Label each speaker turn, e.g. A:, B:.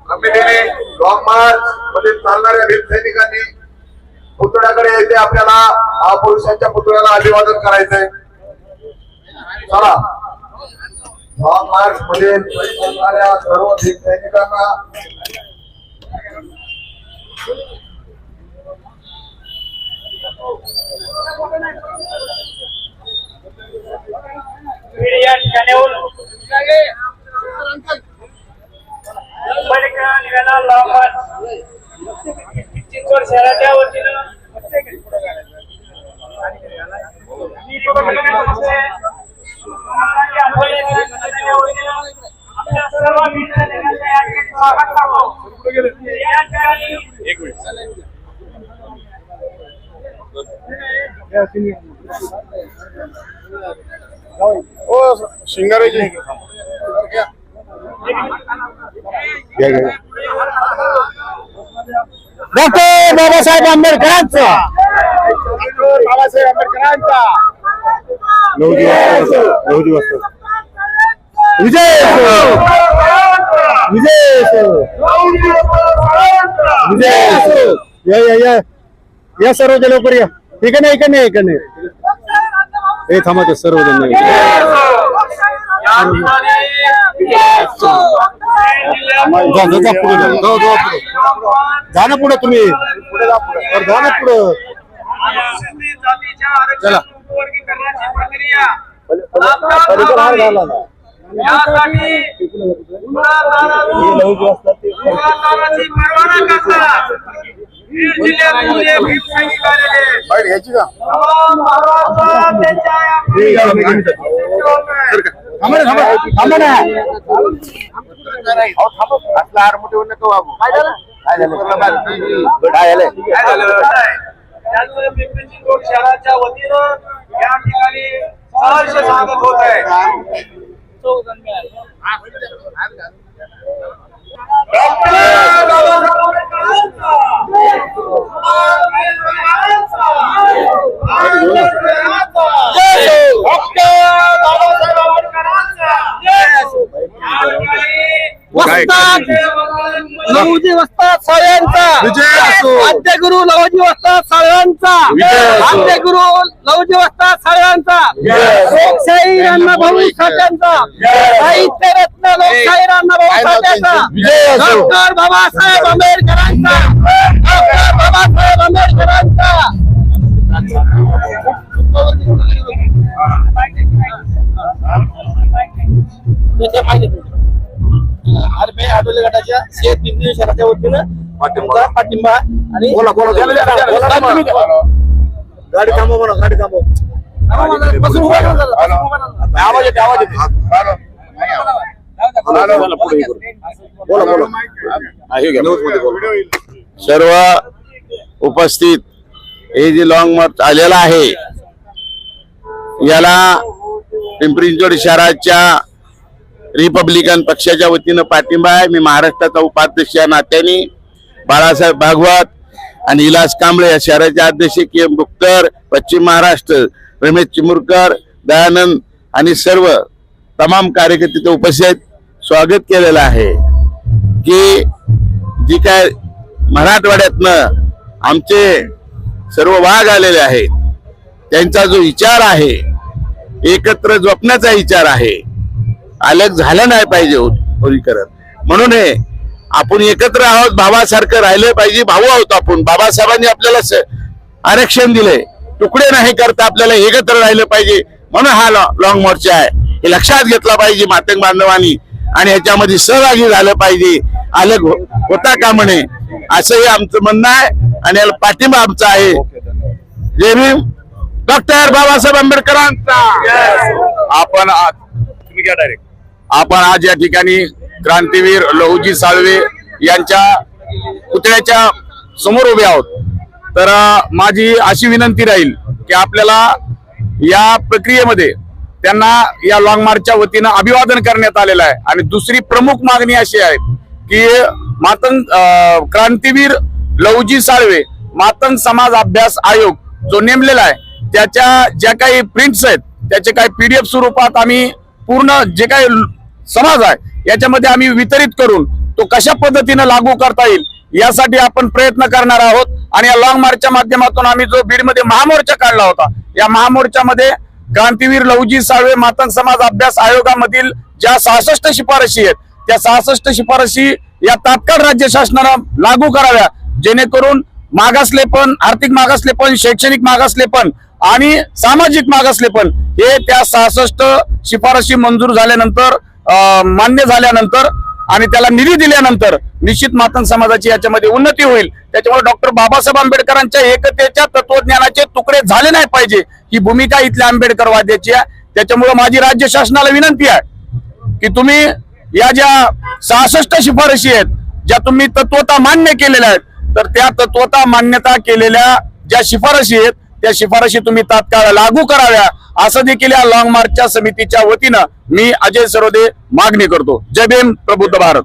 A: कमिटीने long march मध्ये चालणाऱ्या वीर सैनिकांनी पुतळ्याकडे यायचे, आपल्याला महापुरुषांच्या पुतळ्याला अभिवादन करायचंय. चला, लॉंग मार्च मध्ये चालणाऱ्या सर्व वीर सैनिकांना
B: शहराच्या वतीनं
A: शिंगारेजी
C: डॉक्टर बाबासाहेब आंबेडकरांचा
A: नऊ दिवस
C: विजय विजय विजय या सर्वजण लवकर या. इकडे इकडे इकडे हे थांबा ते सर्वजण जा ना पुढे तुम्ही जा ना पुढे चला
B: शहराच्या वतीनं या ठिकाणी सहर्ष स्वागत होत आहे.
C: लहुजी वस्ताद साळव्यांचा आद्यगुरु लहुजी वस्ताद साळव्यांचा आद्यगुरु लहुजी वस्ताद साळव्यांचा लोकशाही अण्णाभाऊ साठ्यांचा साहित्य रत्न लोकशाही अण्णाभाऊ साठ्यांचा डॉक्टर बाबासाहेब आंबेडकरांचा डॉक्टर बाबासाहेब आंबेडकरांचा आरपी आडोले गटाच्या शेत पिंपरी शहराच्या वतीनं पाठिंबा आणि गाडी थांबव म्हणा गाडी थांबव आवाज येते आवाज येते.
D: सर्व उपस्थित हे जे लॉंग मार्च आलेला आहे याला पिंपरी चिंचवड शहराच्या रिपब्लिकन पक्षाच्या वतीनं पाठिंबा आहे. मी महाराष्ट्राचा उपाध्यक्ष या नात्याने बाळासाहेब भागवत आणि इलास कांबळे या शहराचे अध्यक्ष के मुक्तर, पश्चिम महाराष्ट्र रमेश चिमुरकर, दयानंद आणि सर्व तमाम कार्यकर्ते उपस्थित आहेत. स्वागत केलेलं आहे की जी काय मराठवाड्यातनं आमचे सर्व वाघ आलेले आहेत त्यांचा जो विचार आहे एकत्र झोपण्याचा विचार आहे, अलग झालं नाही पाहिजे होरी करत. म्हणून आपण एकत्र आहोत, भावासारखं राहिलं पाहिजे. भाऊ आहोत आपण. बाबासाहेबांनी आपल्याला आरक्षण दिले, तुकडे नाही करता आपल्याला एकत्र राहिलं पाहिजे. म्हणून हा लॉंग मोर्चा आहे, हे लक्षात घेतला पाहिजे मातंग बांधवांनी आणि ह्याच्यामध्ये सहभागी झालं पाहिजे. अलग होता का म्हणे असंही आमचं म्हणणं आहे आणि याला पाठिंबा आमचा आहे. जय भीम. डॉक्टर बाबासाहेब आंबेडकरांचा. आपण आज या ठिकाणी क्रांतीवीर लहुजी साळवे यांच्या पुतळ्याच्या समोर उभे आहोत. तर माझी अशी विनंती राहील की आपल्याला या प्रक्रियेमध्ये त्यांना या लॉंग मार्चच्या वतीनं अभिवादन करण्यात आलेलं आहे. आणि दुसरी प्रमुख मागणी अशी आहे
E: की क्रांतीवीर लवजी साळवे मातंग समाज अभ्यास आयोग जो नेमलेला आहे त्याच्या ज्या काही प्रिंट्स आहेत त्याचे काही PDF स्वरूपात आम्ही पूर्ण जे काही समाज आहे याच्यामध्ये आम्ही वितरित करून तो कशा पद्धतीने लागू करता येईल यासाठी आपण प्रयत्न करणार आहोत। आणि या लॉंग मार्चच्या माध्यमातून आम्ही जो बीडमध्ये महामोर्चा काढला होता या महामोर्चामध्ये क्रांतीवीर लवजी साळवे मातंग समाज अभ्यास आयोगामधील ज्या 66 शिफारशी आहेत त्या 66 शिफारशी या तात्काळ राज्य शासनाला लागू कराव्या जेणेकरून मागासलेपण, आर्थिक मागासलेपण, शैक्षणिक मागासलेपण आणि सामाजिक मागासलेपण हे त्या 66 शिफारशी मंजूर झाल्यानंतर मान्य झाल्यानंतर आणि त्याला निधी दिल्यानंतर निश्चित मातंग समाजाची याच्यामध्ये उन्नती होईल। त्याच्यामुळे डॉक्टर बाबासाहेब आंबेडकरांच्या एकतेच्या तत्वज्ञानाचे तुकडे झाले नाही पाहिजे ही भूमिका इथल्या आंबेडकरवाद्याची आहे। त्याच्यामुळे माझी राज्य शासनाला विनंती आहे की तुम्ही या ज्या 66 शिफारशी आहेत ज्या तुम्ही तत्वता मान्य केलेल्या आहेत तर त्या तत्वता मान्यता केलेल्या ज्या शिफारशी आहेत त्या शिफारशी तुम्ही तात्काळ लागू कराव्या असं देखील या लॉंग मार्चच्या समितीच्या वतीनं मी अजय सरोदे मागणी करतो। जय भीम, प्रबुद्ध भारत।